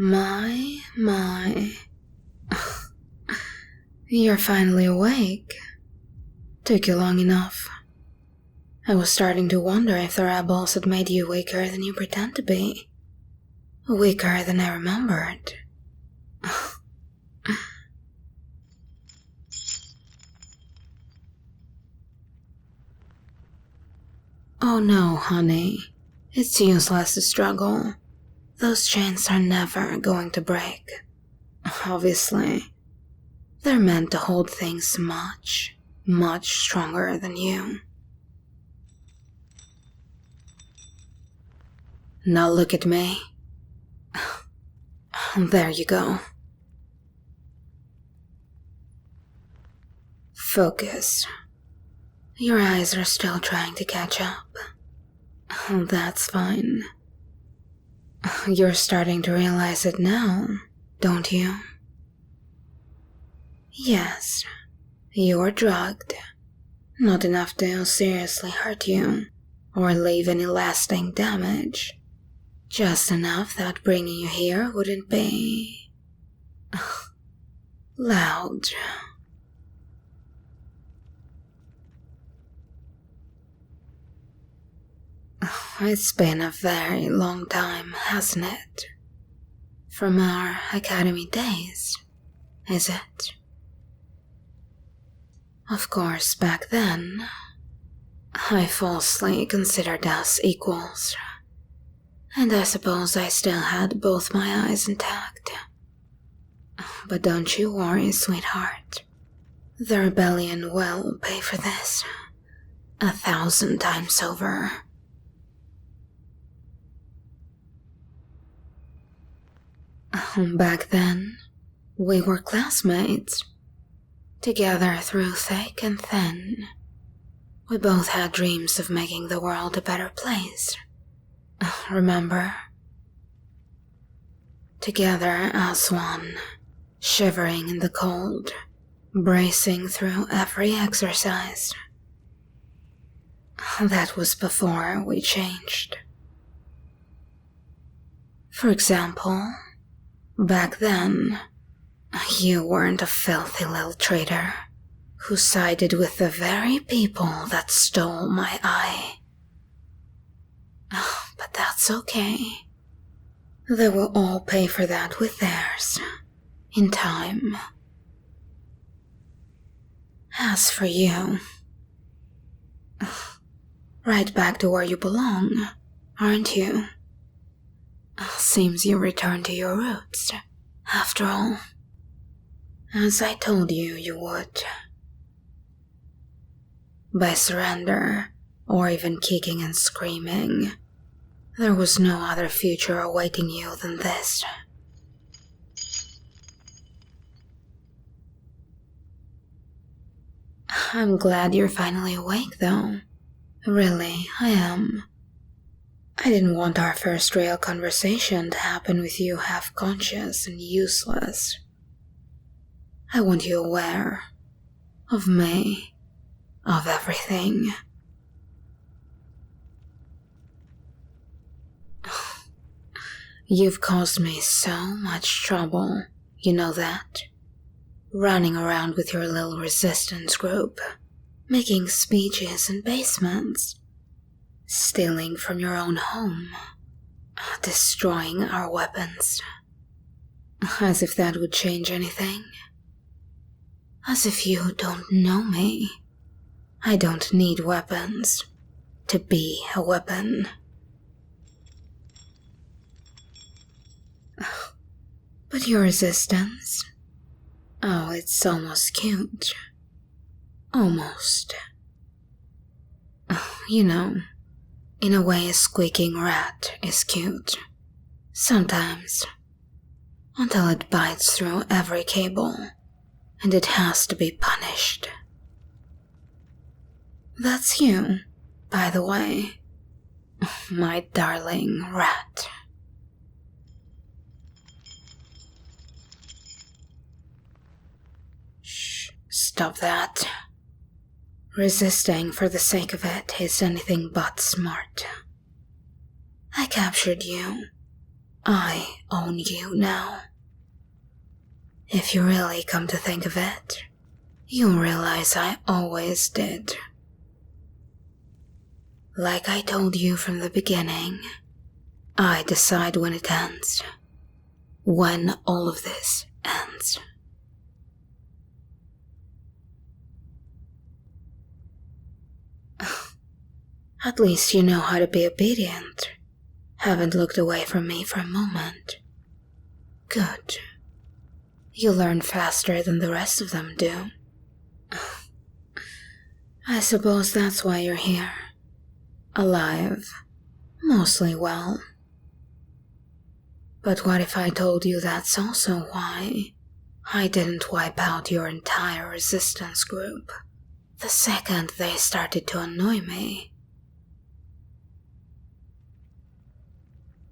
My. You're finally awake. Took you long enough. I was starting to wonder if the rebels had made you weaker than you pretend to be. Weaker than I remembered. Oh no, honey. It's useless to struggle. Those chains are never going to break. Obviously. They're meant to hold things much, much stronger than you. Now look at me. There you go. Focus. Your eyes are still trying to catch up. That's fine. You're starting to realize it now, don't you? Yes, you're drugged. Not enough to seriously hurt you or leave any lasting damage. Just enough that bringing you here wouldn't be loud. It's been a very long time, hasn't it? From our academy days, is it? Of course, back then, I falsely considered us equals. And I suppose I still had both my eyes intact. But don't you worry, sweetheart. The rebellion will pay for this 1,000 times over. Back then, we were classmates. Together through thick and thin. We both had dreams of making the world a better place. Remember? Together as one, shivering in the cold, bracing through every exercise. That was before we changed. For example, back then, you weren't a filthy little traitor who sided with the very people that stole my eye. But that's okay. They will all pay for that with theirs, in time. As for you, right back to where you belong, aren't you? Seems you returned to your roots, after all. As I told you you would. By surrender, or even kicking and screaming, there was no other future awaiting you than this. I'm glad you're finally awake, though. Really, I am. I didn't want our first real conversation to happen with you half-conscious and useless. I want you aware of me, of everything. You've caused me so much trouble, you know that? Running around with your little resistance group, making speeches in basements, stealing from your own home, destroying our weapons. As if that would change anything. As if you don't know me. I don't need weapons to be a weapon. But your resistance? Oh, it's almost cute. Almost. You know, in a way a squeaking rat is cute. Sometimes. Until it bites through every cable. And it has to be punished. That's you, by the way. My darling rat. Shh, stop that. Resisting for the sake of it is anything but smart. I captured you. I own you now. If you really come to think of it, you'll realize I always did. Like I told you from the beginning, I decide when it ends. When all of this ends. At least you know how to be obedient. Haven't looked away from me for a moment. Good. You learn faster than the rest of them do. I suppose that's why you're here. Alive. Mostly well. But what if I told you that's also why I didn't wipe out your entire resistance group the second they started to annoy me?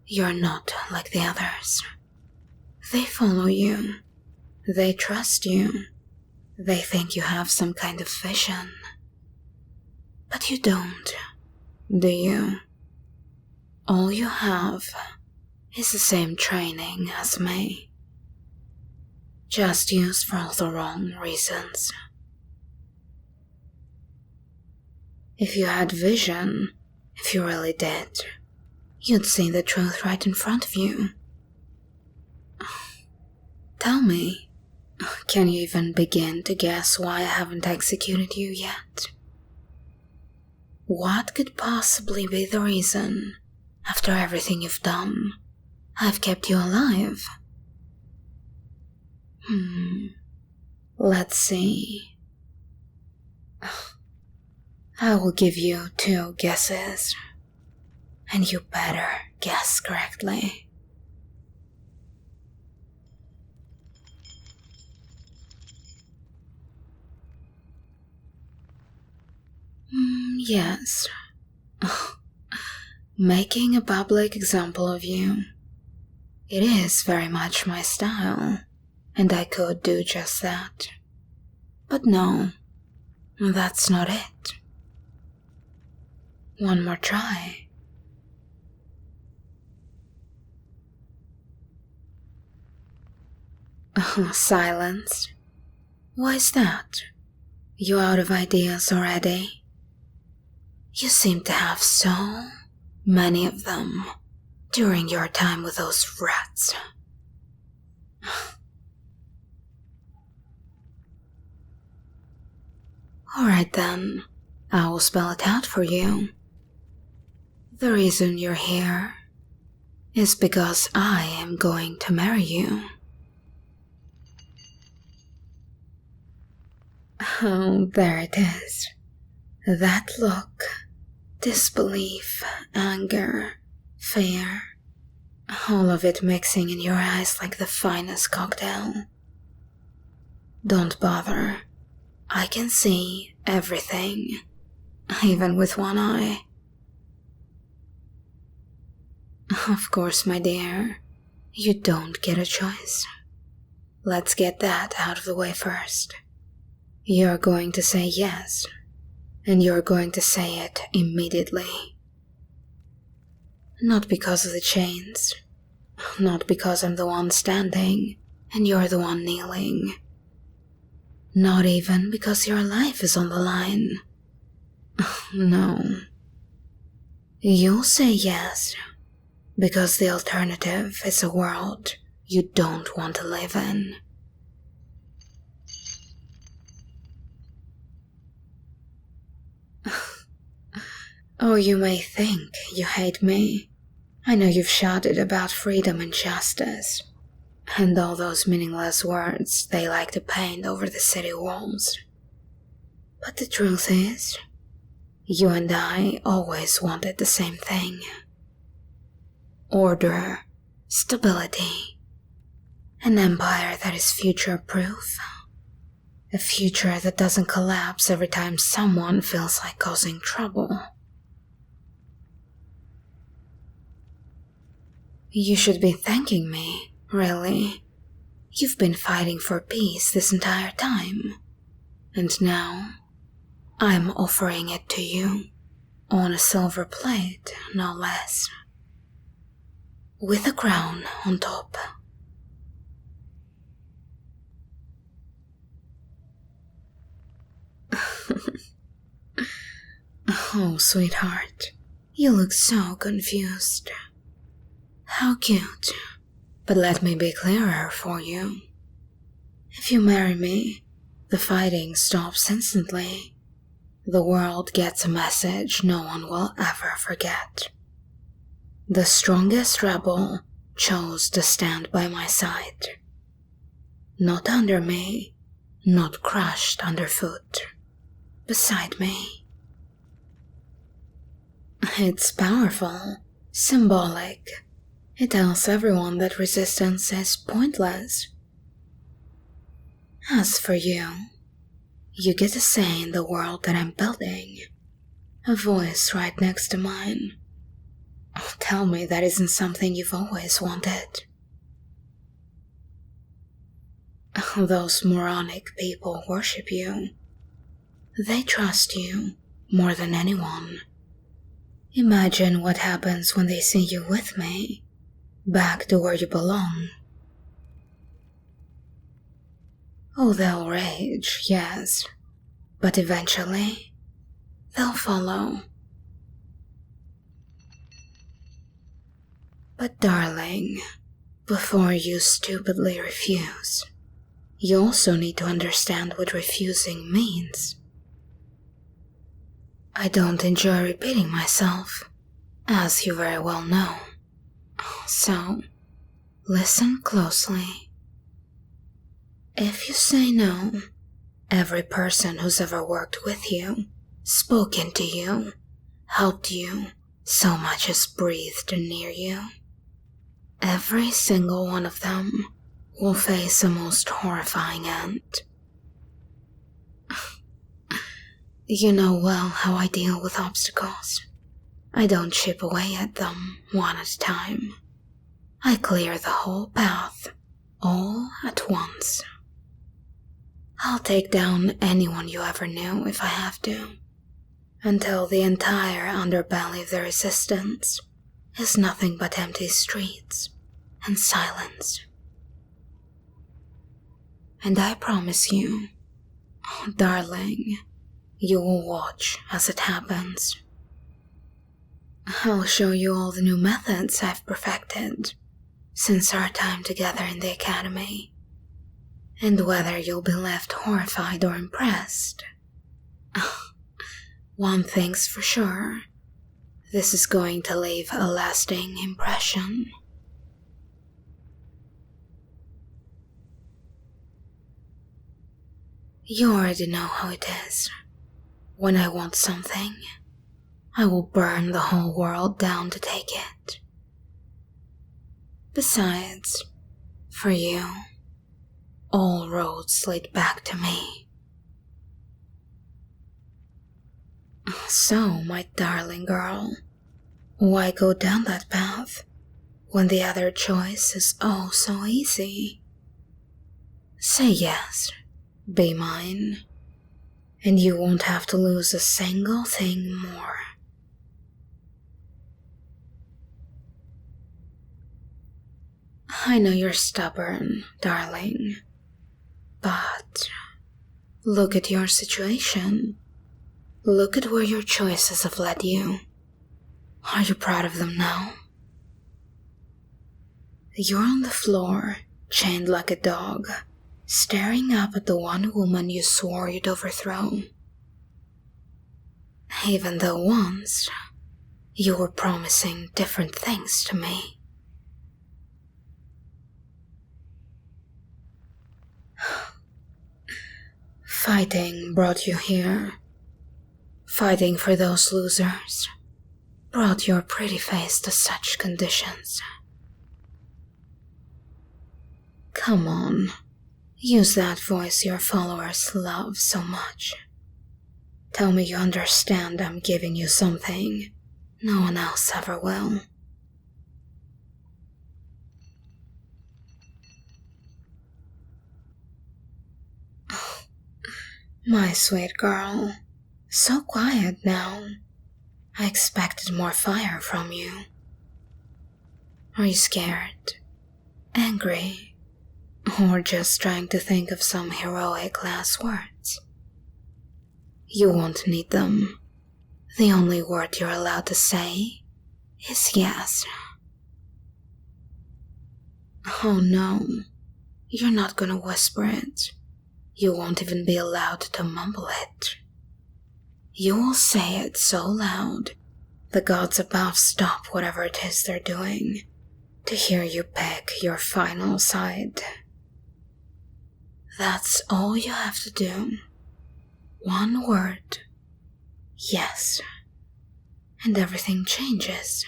You're not like the others. They follow you. They trust you. They think you have some kind of vision. But you don't, do you? All you have is the same training as me. Just used for all the wrong reasons. If you had vision, if you really did, you'd see the truth right in front of you. Tell me, can you even begin to guess why I haven't executed you yet? What could possibly be the reason, after everything you've done, I've kept you alive? Let's see. I will give you 2 guesses. And you better guess correctly. Yes. Making a public example of you. It is very much my style, and I could do just that. But no, that's not it. One more try. Silence. Why is that? You out of ideas already? You seem to have so many of them during your time with those rats. Alright then, I will spell it out for you. The reason you're here is because I am going to marry you. Oh, there it is. That look, disbelief, anger, fear, all of it mixing in your eyes like the finest cocktail. Don't bother. I can see everything, even with one eye. Of course, my dear, you don't get a choice. Let's get that out of the way first. You're going to say yes, and you're going to say it immediately. Not because of the chains, not because I'm the one standing and you're the one kneeling. Not even because your life is on the line. No. You'll say yes, because the alternative is a world you don't want to live in. Oh, you may think you hate me. I know you've shouted about freedom and justice, and all those meaningless words they like to paint over the city walls. But the truth is, you and I always wanted the same thing. Order, stability, an empire that is future-proof. A future that doesn't collapse every time someone feels like causing trouble. You should be thanking me, really. You've been fighting for peace this entire time. And now, I'm offering it to you, on a silver plate, no less. with a crown on top. Oh, sweetheart, you look so confused. How cute. But let me be clearer for you. If you marry me, the fighting stops instantly. The world gets a message no one will ever forget. The strongest rebel chose to stand by my side. Not under me, not crushed underfoot. Beside me. It's powerful, symbolic. It tells everyone that resistance is pointless. As for you, you get a say in the world that I'm building. A voice right next to mine. Oh, tell me that isn't something you've always wanted. Those moronic people worship you. They trust you more than anyone. Imagine what happens when they see you with me, back to where you belong. Oh, they'll rage, yes, but eventually, they'll follow. But darling, before you stupidly refuse, you also need to understand what refusing means. I don't enjoy repeating myself, as you very well know. So, listen closely. If you say no, every person who's ever worked with you, spoken to you, helped you, so much as breathed near you, every single one of them will face a most horrifying end. You know well how I deal with obstacles. I don't chip away at them one at a time. I clear the whole path, all at once. I'll take down anyone you ever knew if I have to, until the entire underbelly of the resistance is nothing but empty streets and silence. And I promise you, oh darling, you will watch as it happens. I'll show you all the new methods I've perfected since our time together in the academy, and whether you'll be left horrified or impressed. One thing's for sure, this is going to leave a lasting impression. You already know how it is. When I want something, I will burn the whole world down to take it. Besides, for you, all roads lead back to me. So, my darling girl, why go down that path when the other choice is oh so easy? Say yes, be mine, and you won't have to lose a single thing more. I know you're stubborn, darling, but look at your situation. Look at where your choices have led you. Are you proud of them now? You're on the floor, chained like a dog, staring up at the one woman you swore you'd overthrow. Even though once, you were promising different things to me. Fighting brought you here. Fighting for those losers brought your pretty face to such conditions. Come on, use that voice your followers love so much. Tell me you understand I'm giving you something no one else ever will. My sweet girl, so quiet now. I expected more fire from you. Are you scared? Angry? Or just trying to think of some heroic last words? You won't need them. The only word you're allowed to say is yes. Oh no, you're not gonna whisper it. You won't even be allowed to mumble it. You will say it so loud, the gods above stop whatever it is they're doing to hear you pick your final side. That's all you have to do. One word. Yes. And everything changes.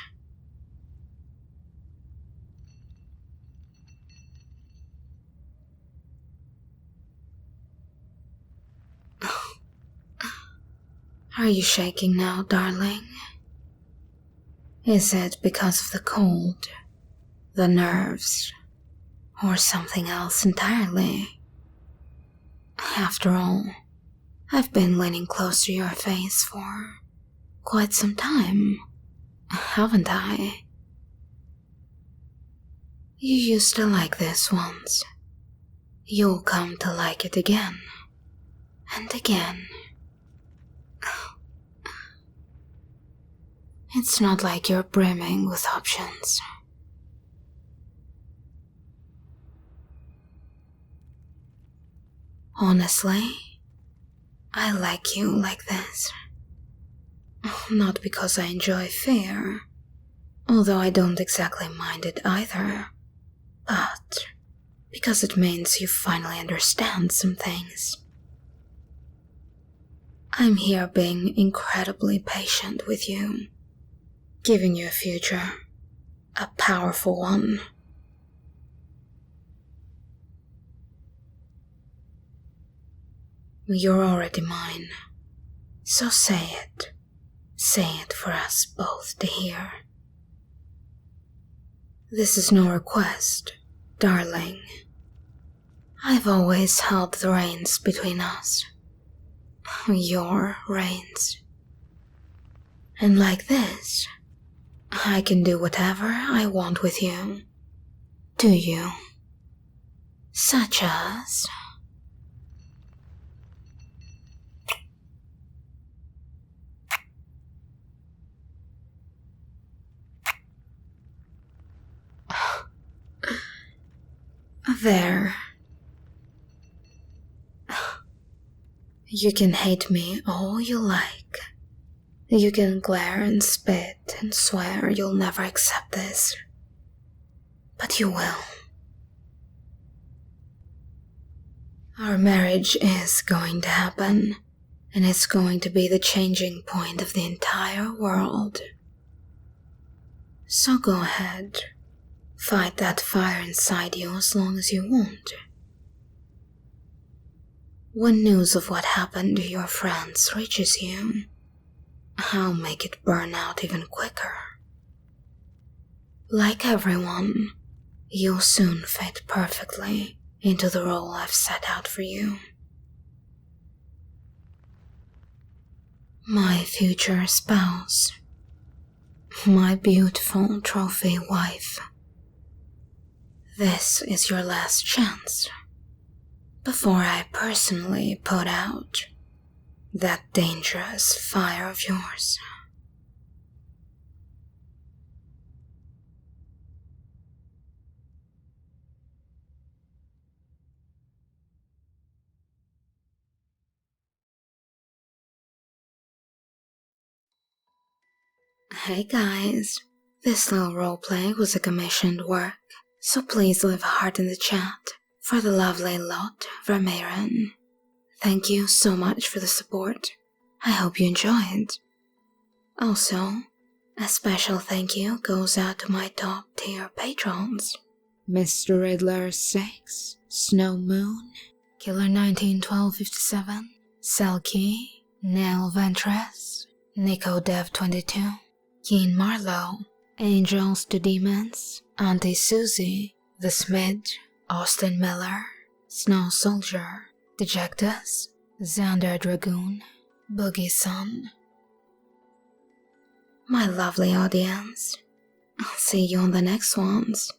Are you shaking now, darling? Is it because of the cold, the nerves, or something else entirely? After all, I've been leaning close to your face for quite some time, haven't I? You used to like this once. You'll come to like it again, and again. It's not like you're brimming with options. Honestly, I like you like this. Not because I enjoy fear, although I don't exactly mind it either, but because it means you finally understand some things. I'm here being incredibly patient with you, giving you a future, a powerful one. You're already mine, so say it. Say it for us both to hear. This is no request, darling. I've always held the reins between us. Your reins. And like this, I can do whatever I want with you. Do you? Such as... There. You can hate me all you like. You can glare and spit and swear you'll never accept this. But you will. Our marriage is going to happen, and it's going to be the changing point of the entire world. So go ahead. Fight that fire inside you as long as you want. When news of what happened to your friends reaches you, I'll make it burn out even quicker. Like everyone, you'll soon fit perfectly into the role I've set out for you. My future spouse. My beautiful trophy wife. This is your last chance. Before I personally put out that dangerous fire of yours. Hey guys, this little roleplay was a commissioned work, so please leave a heart in the chat for the lovely Lot Vermeeren. Thank you so much for the support. I hope you enjoyed. Also, a special thank you goes out to my top tier patrons. Mr. Riddler 6, Snow Moon, Killer 191257, Selkie, Nail Ventress, Nico Dev 22, Keen Marlowe, Angels to Demons, Auntie Susie, The Smidge, Austin Miller, Snow Soldier, Dejectus, Xander Dragoon, Boogie Sun. My lovely audience, I'll see you on the next ones.